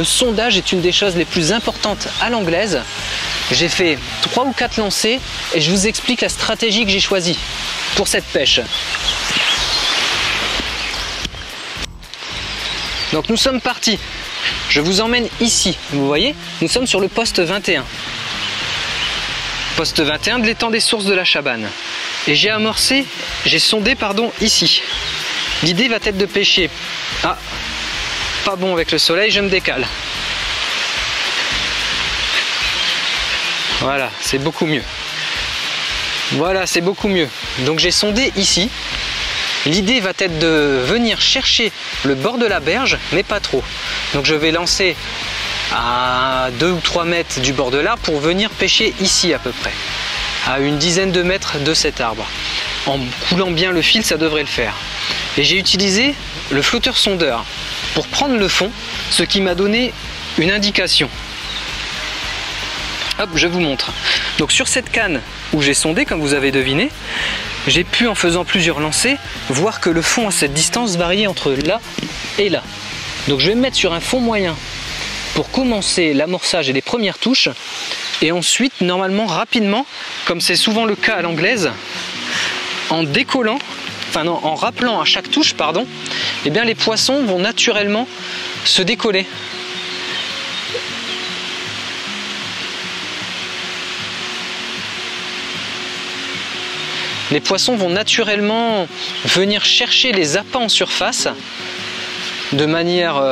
Le sondage est une des choses les plus importantes à l'anglaise. J'ai fait 3 ou 4 lancers et je vous explique la stratégie que j'ai choisie pour cette pêche. Donc nous sommes partis. Je vous emmène ici. Vous voyez, nous sommes sur le poste 21. Poste 21 de l'étang des sources de la Chabanne. Et j'ai sondé ici. L'idée va être de pêcher. Ah, pas bon avec le soleil, je me décale. Voilà, c'est beaucoup mieux. Voilà, c'est beaucoup mieux. Donc j'ai sondé ici. L'idée va être de venir chercher le bord de la berge, mais pas trop. Donc je vais lancer à 2 ou 3 mètres du bord de l'arbre pour venir pêcher ici à peu près, à une dizaine de mètres de cet arbre. En coulant bien le fil, ça devrait le faire. Et j'ai utilisé le flotteur sondeur pour prendre le fond, ce qui m'a donné une indication. Hop, je vous montre. Donc sur cette canne où j'ai sondé, comme vous avez deviné, j'ai pu, en faisant plusieurs lancers, voir que le fond à cette distance variait entre là et là. Donc je vais me mettre sur un fond moyen pour commencer l'amorçage et les premières touches. Et ensuite, normalement, rapidement, comme c'est souvent le cas à l'anglaise, en décollant, enfin non, en rappelant à chaque touche, pardon, eh bien les poissons vont naturellement se décoller. Les poissons vont naturellement venir chercher les appâts en surface de manière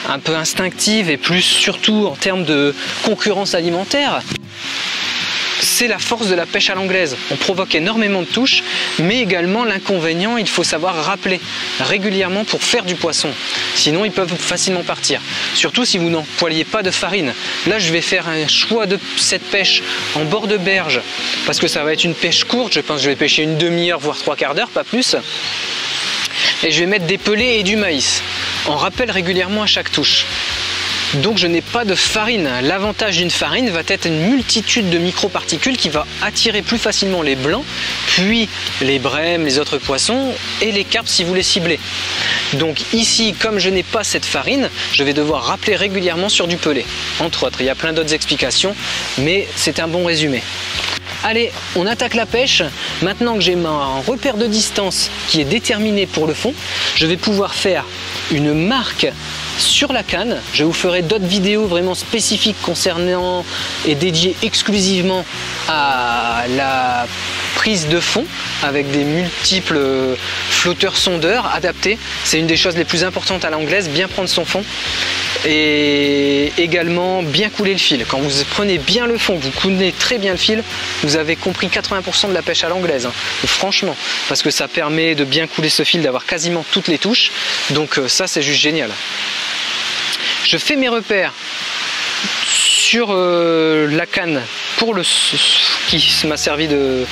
un peu instinctive et plus surtout en termes de concurrence alimentaire. C'est la force de la pêche à l'anglaise. On provoque énormément de touches, mais également l'inconvénient, il faut savoir rappeler régulièrement pour faire du poisson. Sinon, ils peuvent facilement partir. Surtout si vous n'employez pas de farine. Là, je vais faire un choix de cette pêche en bord de berge, parce que ça va être une pêche courte. Je pense que je vais pêcher une demi-heure, voire 3/4 d'heure, pas plus. Et je vais mettre des pelés et du maïs. On rappelle régulièrement à chaque touche. Donc je n'ai pas de farine. L'avantage d'une farine va être une multitude de microparticules qui va attirer plus facilement les blancs, puis les brèmes, les autres poissons et les carpes si vous les ciblez. Donc ici, comme je n'ai pas cette farine, je vais devoir rappeler régulièrement sur du pelé. Entre autres, il y a plein d'autres explications, mais c'est un bon résumé. Allez, on attaque la pêche. Maintenant que j'ai un repère de distance qui est déterminé pour le fond, je vais pouvoir faire une marque sur la canne. Je vous ferai d'autres vidéos vraiment spécifiques concernant et dédiées exclusivement à la prise de fond avec des multiples flotteurs sondeurs adaptés. C'est une des choses les plus importantes à l'anglaise, bien prendre son fond et également bien couler le fil. Quand vous prenez bien le fond, vous coulez très bien le fil, vous avez compris 80% de la pêche à l'anglaise, hein. Franchement, parce que ça permet de bien couler ce fil, d'avoir quasiment toutes les touches. Donc ça, c'est juste génial. Je fais mes repères sur la canne qui m'a servi de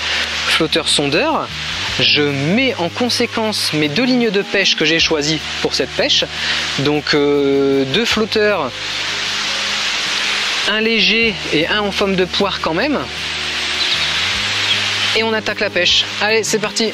flotteur sondeur. Je mets en conséquence mes 2 lignes de pêche que j'ai choisies pour cette pêche. Donc 2 flotteurs, un léger et un en forme de poire quand même. Et on attaque la pêche. Allez, c'est parti!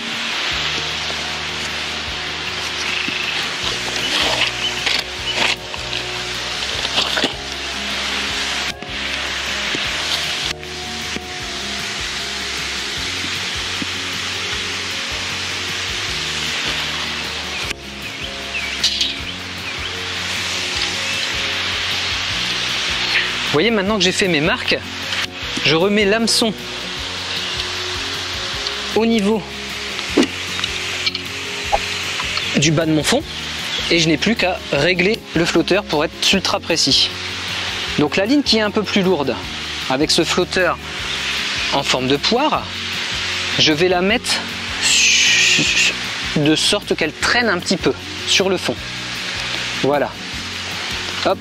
Vous voyez, maintenant que j'ai fait mes marques, je remets l'hameçon au niveau du bas de mon fond et je n'ai plus qu'à régler le flotteur pour être ultra précis. Donc la ligne qui est un peu plus lourde avec ce flotteur en forme de poire, je vais la mettre de sorte qu'elle traîne un petit peu sur le fond. Voilà. Hop,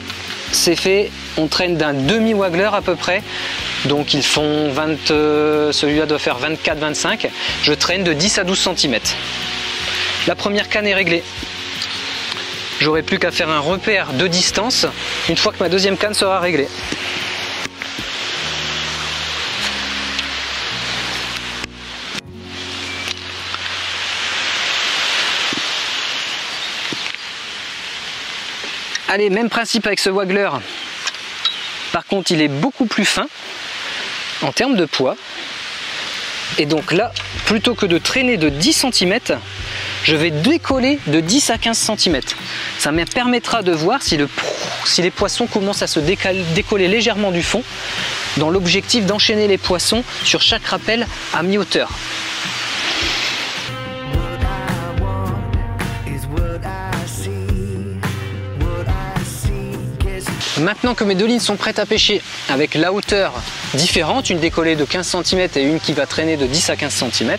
c'est fait. On traîne d'un demi-waggler à peu près. Donc ils font 20, celui-là doit faire 24-25. Je traîne de 10 à 12 cm. La première canne est réglée. J'aurai plus qu'à faire un repère de distance une fois que ma deuxième canne sera réglée. Allez, même principe avec ce waggler. Par contre, il est beaucoup plus fin en termes de poids. Et donc là, plutôt que de traîner de 10 cm, je vais décoller de 10 à 15 cm. Ça me permettra de voir si les poissons commencent à se décoller légèrement du fond, dans l'objectif d'enchaîner les poissons sur chaque rappel à mi-hauteur. Maintenant que mes deux lignes sont prêtes à pêcher avec la hauteur différente, une décollée de 15 cm et une qui va traîner de 10 à 15 cm,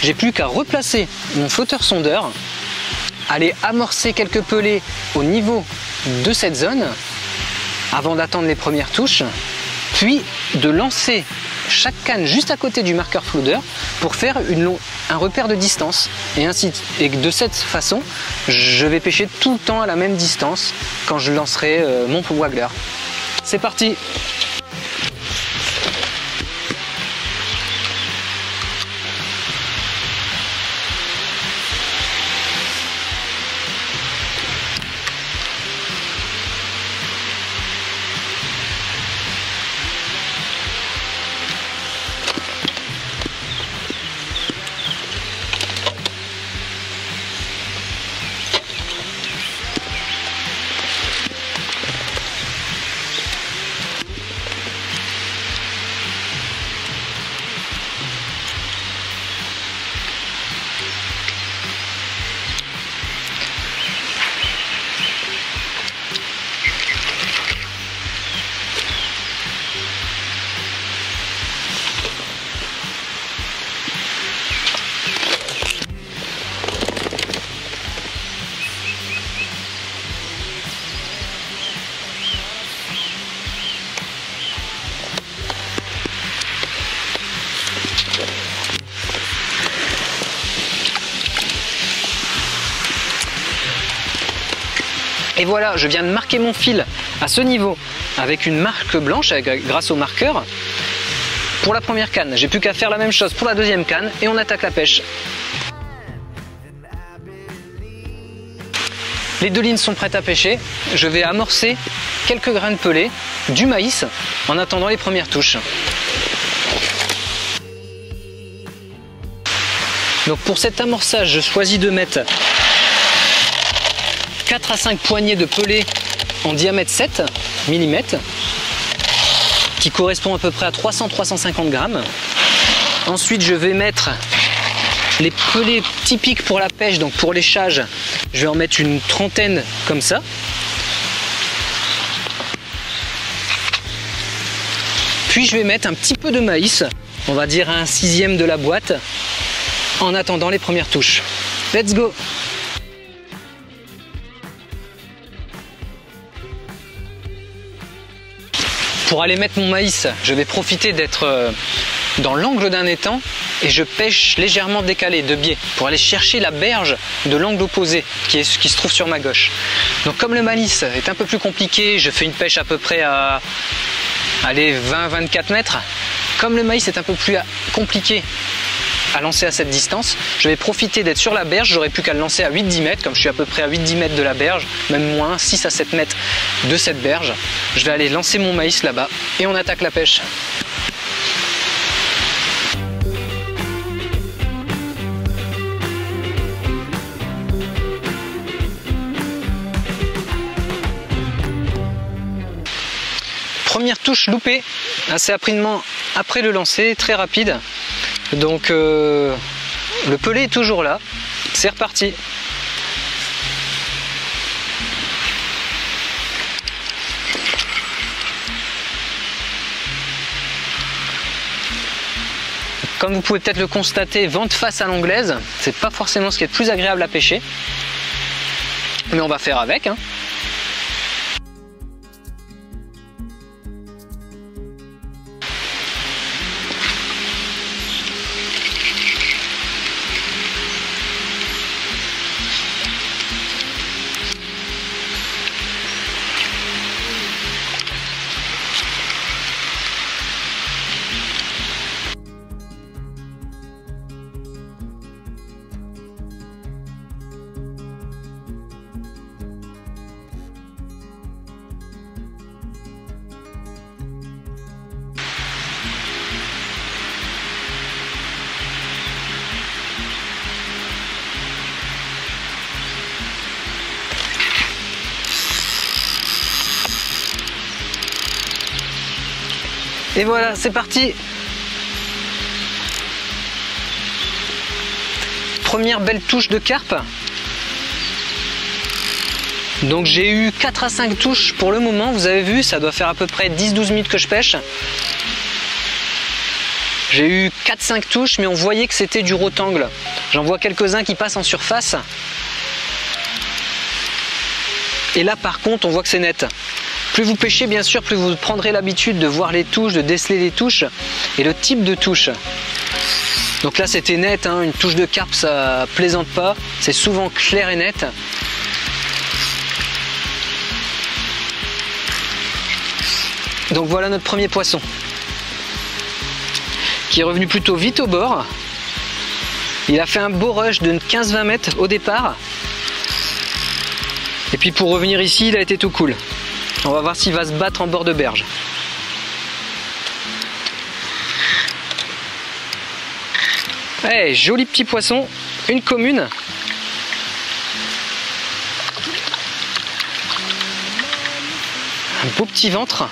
j'ai plus qu'à replacer mon flotteur sondeur, aller amorcer quelques pelées au niveau de cette zone avant d'attendre les premières touches, puis de lancer chaque canne juste à côté du marqueur floodeur pour faire un repère de distance. Et de cette façon, je vais pêcher tout le temps à la même distance quand je lancerai mon waggler. C'est parti! Et voilà, je viens de marquer mon fil à ce niveau avec une marque blanche grâce au marqueur pour la première canne. J'ai plus qu'à faire la même chose pour la deuxième canne et on attaque la pêche. Les deux lignes sont prêtes à pêcher. Je vais amorcer quelques grains de pelés, du maïs, en attendant les premières touches. Donc pour cet amorçage, je choisis de mettre 4 à 5 poignées de pelés en diamètre 7 mm, qui correspond à peu près à 300-350 grammes. Ensuite, je vais mettre les pelés typiques pour la pêche, donc pour l'échage, je vais en mettre une trentaine comme ça. Puis je vais mettre un petit peu de maïs, on va dire un 1/6 de la boîte, en attendant les premières touches. Let's go! Pour aller mettre mon maïs, je vais profiter d'être dans l'angle d'un étang et je pêche légèrement décalé de biais pour aller chercher la berge de l'angle opposé qui se trouve sur ma gauche. Donc comme le maïs est un peu plus compliqué, je fais une pêche à peu près à 20-24 mètres. Comme le maïs est un peu plus compliqué à lancer à cette distance, je vais profiter d'être sur la berge, j'aurais plus qu'à le lancer à 8-10 mètres, comme je suis à peu près à 8-10 mètres de la berge, même moins, 6 à 7 mètres de cette berge. Je vais aller lancer mon maïs là-bas et on attaque la pêche. Première touche loupée, assez rapidement après le lancer, très rapide. Donc le pelé est toujours là, c'est reparti. Comme vous pouvez peut-être le constater, vent de face à l'anglaise, c'est pas forcément ce qui est le plus agréable à pêcher, mais on va faire avec, hein. Et voilà, c'est parti. Première belle touche de carpe. Donc j'ai eu 4 à 5 touches pour le moment, vous avez vu, ça doit faire à peu près 10-12 minutes que je pêche. J'ai eu 4-5 touches, mais on voyait que c'était du rotangle. J'en vois quelques-uns qui passent en surface. Et là par contre, on voit que c'est net. Plus vous pêchez, bien sûr, plus vous prendrez l'habitude de voir les touches, de déceler les touches et le type de touche. Donc là c'était net, hein, une touche de carpe ça plaisante pas, c'est souvent clair et net. Donc voilà notre premier poisson qui est revenu plutôt vite au bord. Il a fait un beau rush de 15-20 mètres au départ. Et puis pour revenir ici, il a été tout cool. On va voir s'il va se battre en bord de berge. Hey, joli petit poisson, une commune. Un beau petit ventre.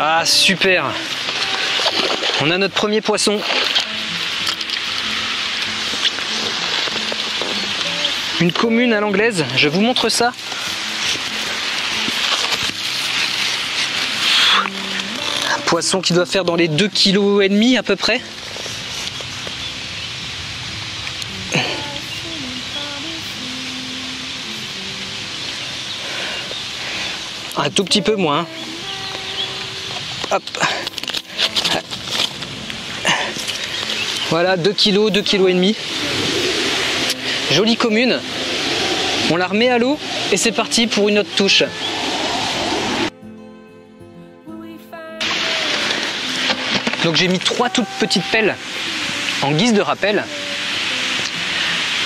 Ah super. On a notre premier poisson. Une commune à l'anglaise, je vous montre ça. Un poisson qui doit faire dans les 2,5 kg à peu près. Un tout petit peu moins. Hop. Voilà, 2 kg, 2,5 kg. Jolie commune. On la remet à l'eau et c'est parti pour une autre touche. Donc j'ai mis 3 toutes petites pelles en guise de rappel.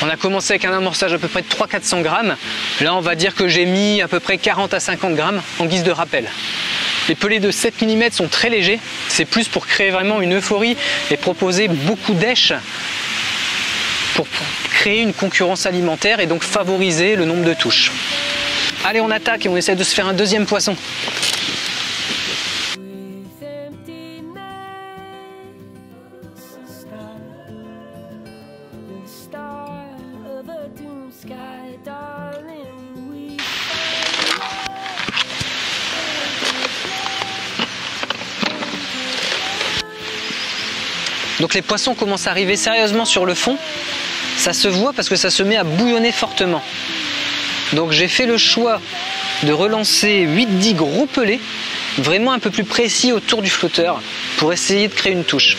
On a commencé avec un amorçage à peu près de 300-400 grammes. Là on va dire que j'ai mis à peu près 40 à 50 grammes en guise de rappel. Les pelets de 7 mm sont très légers, c'est plus pour créer vraiment une euphorie et proposer beaucoup d'èches pour créer une concurrence alimentaire et donc favoriser le nombre de touches. Allez, on attaque et on essaie de se faire un deuxième poisson. Donc les poissons commencent à arriver sérieusement sur le fond. Ça se voit parce que ça se met à bouillonner fortement. Donc j'ai fait le choix de relancer 8-10 gros pelets, vraiment un peu plus précis autour du flotteur, pour essayer de créer une touche.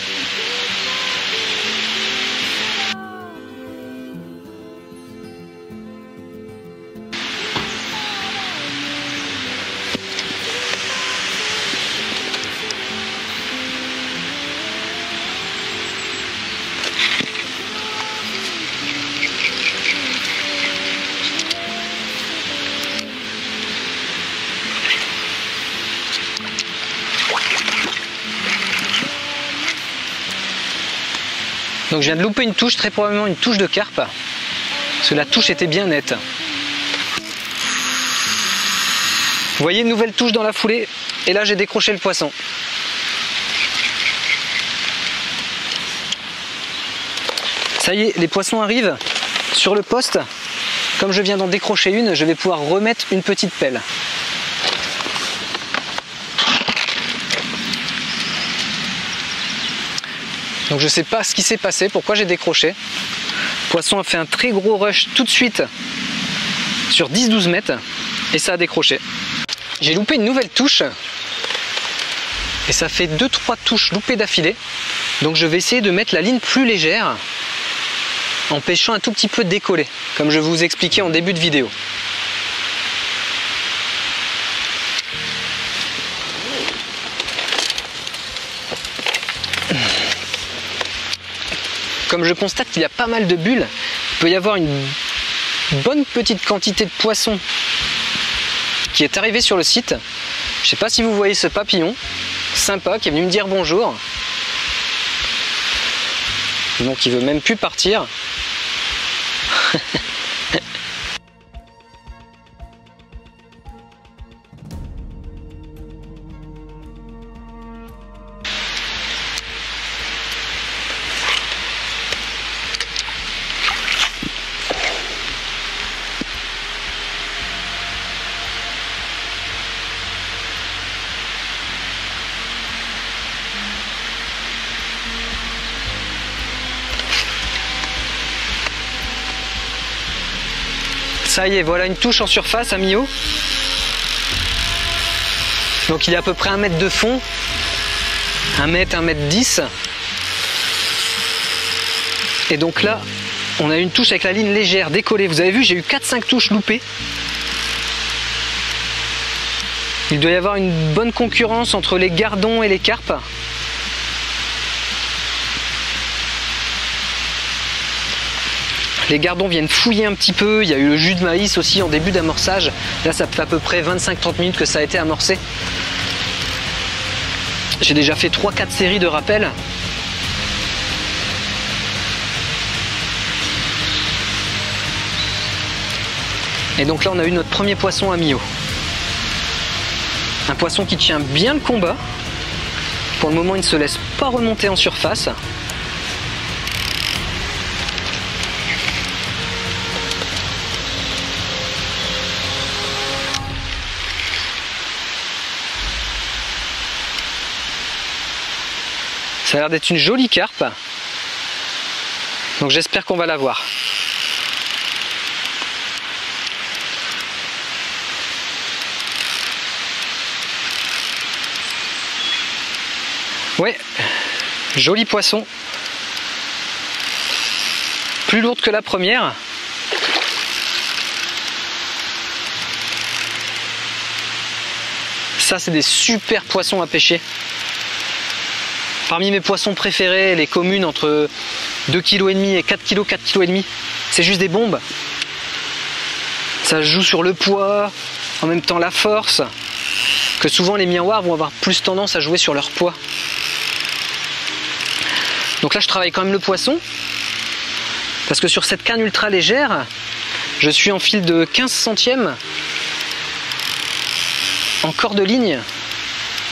Donc je viens de louper une touche, très probablement une touche de carpe, parce que la touche était bien nette. Vous voyez, une nouvelle touche dans la foulée, et là j'ai décroché le poisson. Ça y est, les poissons arrivent sur le poste. Comme je viens d'en décrocher une, je vais pouvoir remettre une petite pelle. Donc je ne sais pas ce qui s'est passé, pourquoi j'ai décroché. Le poisson a fait un très gros rush tout de suite sur 10-12 mètres et ça a décroché. J'ai loupé une nouvelle touche et ça fait 2-3 touches loupées d'affilée. Donc je vais essayer de mettre la ligne plus légère en pêchant un tout petit peu décollé, comme je vous expliquais en début de vidéo. Comme je constate qu'il y a pas mal de bulles, il peut y avoir une bonne petite quantité de poissons qui est arrivé sur le site. Je ne sais pas si vous voyez ce papillon sympa qui est venu me dire bonjour. Donc il veut même plus partir. Ça y est, voilà une touche en surface à mi-haut. Donc il est à peu près 1 mètre de fond. 1 mètre, 1 mètre 10. Et donc là, on a une touche avec la ligne légère, décollée. Vous avez vu, j'ai eu 4-5 touches loupées. Il doit y avoir une bonne concurrence entre les gardons et les carpes. Les gardons viennent fouiller un petit peu. Il y a eu le jus de maïs aussi en début d'amorçage. Là, ça fait à peu près 25-30 minutes que ça a été amorcé. J'ai déjà fait 3-4 séries de rappels. Et donc là, on a eu notre premier poisson à mi-eau. Un poisson qui tient bien le combat. Pour le moment, il ne se laisse pas remonter en surface. Ça a l'air d'être une jolie carpe. Donc j'espère qu'on va la voir. Ouais, joli poisson. Plus lourde que la première. Ça, c'est des super poissons à pêcher. Parmi mes poissons préférés, les communes entre 2,5 kg et 4 kg, 4,5 kg, c'est juste des bombes. Ça joue sur le poids, en même temps la force, que souvent les miroirs vont avoir plus tendance à jouer sur leur poids. Donc là, je travaille quand même le poisson, parce que sur cette canne ultra légère, je suis en fil de 15 centièmes en corde ligne,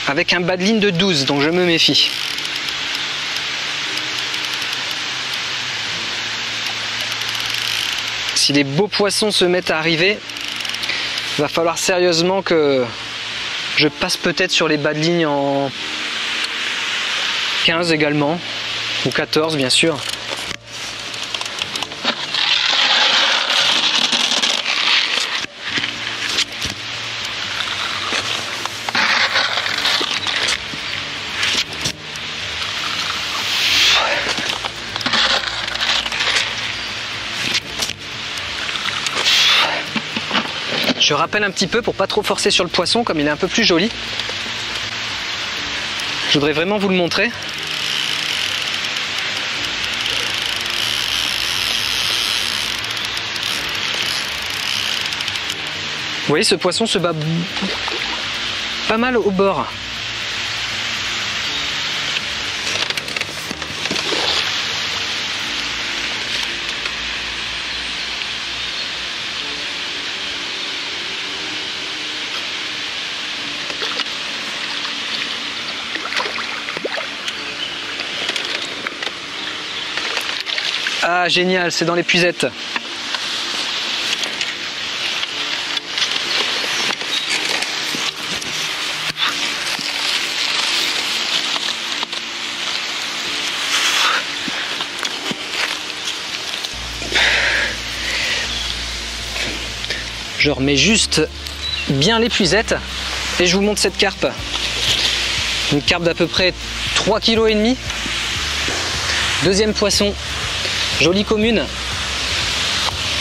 avec un bas de ligne de 12, donc je me méfie. Si les beaux poissons se mettent à arriver, il va falloir sérieusement que je passe peut-être sur les bas de ligne en 15 également, ou 14 bien sûr. Je rappelle un petit peu pour pas trop forcer sur le poisson, comme il est un peu plus joli. Je voudrais vraiment vous le montrer. Vous voyez, ce poisson se bat pas mal au bord. Ah génial, c'est dans l'épuisette. Je remets juste bien l'épuisette et je vous montre cette carpe. Une carpe d'à peu près 3,5 kg. Deuxième poisson. Jolie commune.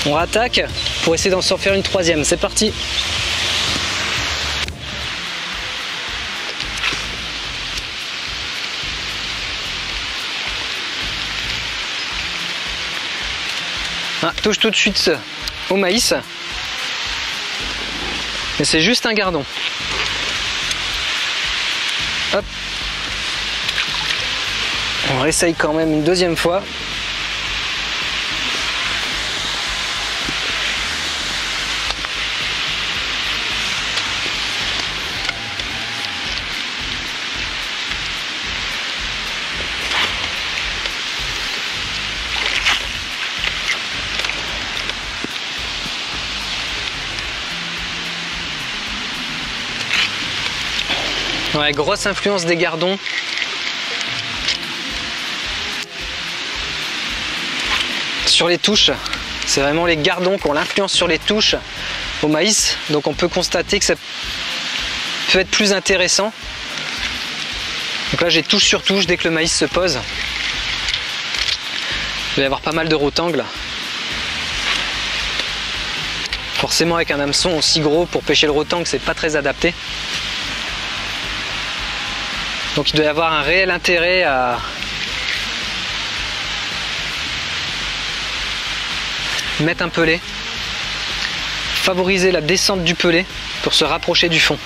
On rattaque pour essayer d'en faire une troisième. C'est parti. Ah, touche tout de suite au maïs. Mais c'est juste un gardon. Hop. On réessaye quand même une deuxième fois. Ouais, grosse influence des gardons. Sur les touches, C'est vraiment les gardons qui ont l'influence sur les touches au maïs. Donc on peut constater que ça peut être plus intéressant. Donc là j'ai touche sur touche dès que le maïs se pose. Il va y avoir pas mal de rotangles. Forcément avec un hameçon aussi gros pour pêcher le rotangle, c'est pas très adapté. Donc il doit y avoir un réel intérêt à mettre un pelet, favoriser la descente du pelet pour se rapprocher du fond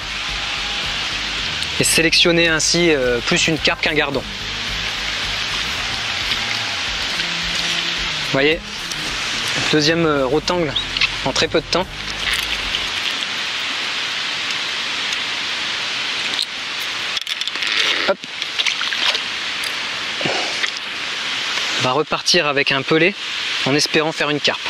et sélectionner ainsi plus une carpe qu'un gardon. Vous voyez, deuxième rotangle en très peu de temps. Hop. On va repartir avec un pelet en espérant faire une carpe.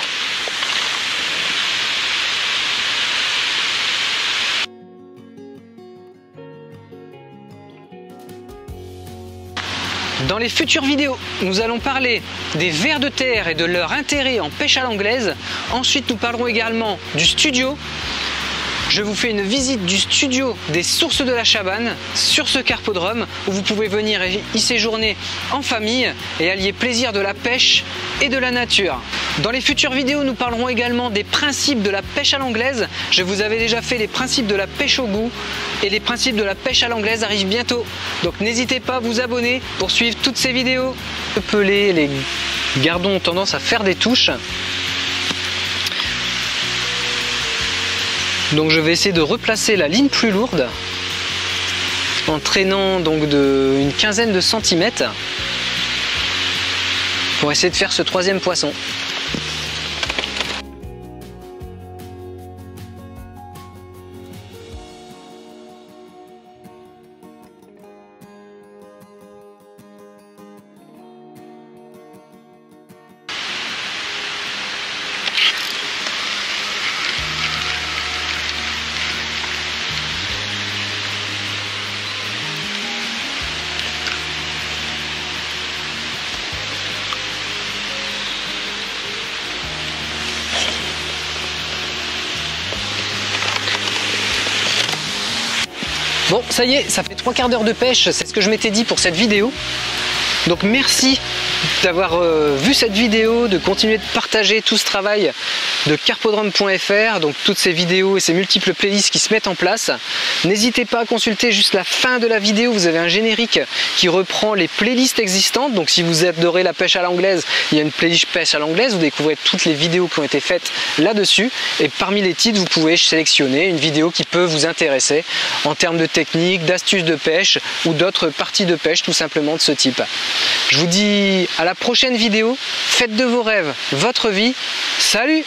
Dans les futures vidéos, nous allons parler des vers de terre et de leur intérêt en pêche à l'anglaise. Ensuite, nous parlerons également du studio. Je vous fais une visite du studio des Sources de la Chabanne sur ce carpodrome où vous pouvez venir y séjourner en famille et allier plaisir de la pêche et de la nature. Dans les futures vidéos, nous parlerons également des principes de la pêche à l'anglaise. Je vous avais déjà fait les principes de la pêche au goût et les principes de la pêche à l'anglaise arrivent bientôt. Donc n'hésitez pas à vous abonner pour suivre toutes ces vidéos. Les pelets, les gardons ont tendance à faire des touches. Donc je vais essayer de replacer la ligne plus lourde en traînant donc une quinzaine de centimètres pour essayer de faire ce troisième poisson. Bon, ça y est, ça fait 3 quarts d'heure de pêche, c'est ce que je m'étais dit pour cette vidéo. Donc merci d'avoir vu cette vidéo, de continuer de partager tout ce travail de carpodrome.fr, donc toutes ces vidéos et ces multiples playlists qui se mettent en place. N'hésitez pas à consulter juste la fin de la vidéo, vous avez un générique qui reprend les playlists existantes. Donc si vous adorez la pêche à l'anglaise, il y a une playlist pêche à l'anglaise, vous découvrez toutes les vidéos qui ont été faites là-dessus. Et parmi les titres, vous pouvez sélectionner une vidéo qui peut vous intéresser en termes de technique, d'astuces de pêche ou d'autres parties de pêche tout simplement de ce type. Je vous dis à la prochaine vidéo, faites de vos rêves votre vie, salut!